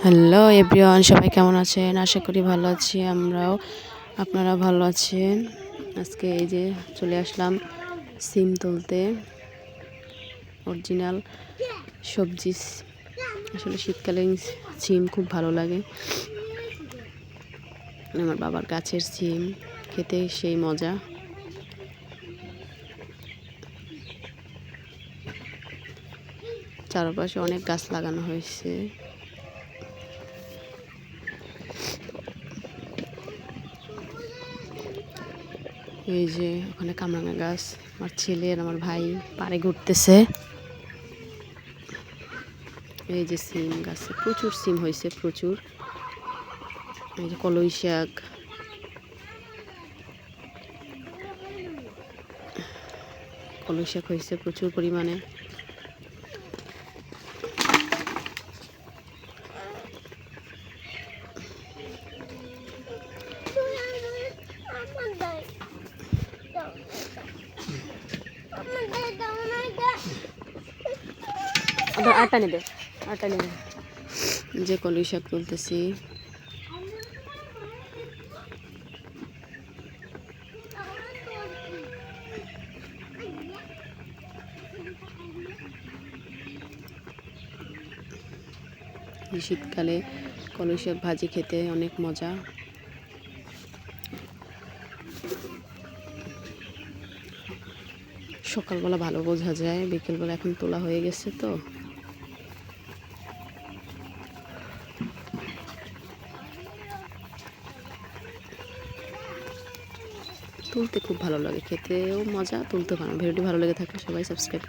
Hello everyone, সবাই কেমন আছেন? আশা করি ভালো আছি, আমরাও। আপনারা ভালো আছেন? আজকে এই যে চলে আসলাম সিম তুলতে। অরিজিনাল সবজি, আসলে শীতকালীন সিম খুব ভালো লাগে। আমার বাবার গাছের সিম খেতে সেই মজা। চারপাশে অনেক গাছ লাগানো হয়েছে। এই যে ওখানে কামরাঙা গাছ, আমার ছেলে আর আমার ভাই পাড়ে ঘুরতেছে। এই যে সিম গাছে প্রচুর সিম হয়েছে, প্রচুর। এই যে কলই শাক, কলই শাক হয়েছে প্রচুর পরিমাণে। আটা নেবে, আটা নেবে। যে কলই শাক তুলতেছি। শীতকালে কলই শাক ভাজি খেতে অনেক মজা। সকালবেলা ভালো বোঝা যায়, বিকেলবেলা এখন তোলা হয়ে গেছে তো। তুলতে খুব ভালো লাগে, খেতেও মজা, তুলতে ভালো। ভিডিওটি ভালো লেগে থাকলে সবাই সাবস্ক্রাইব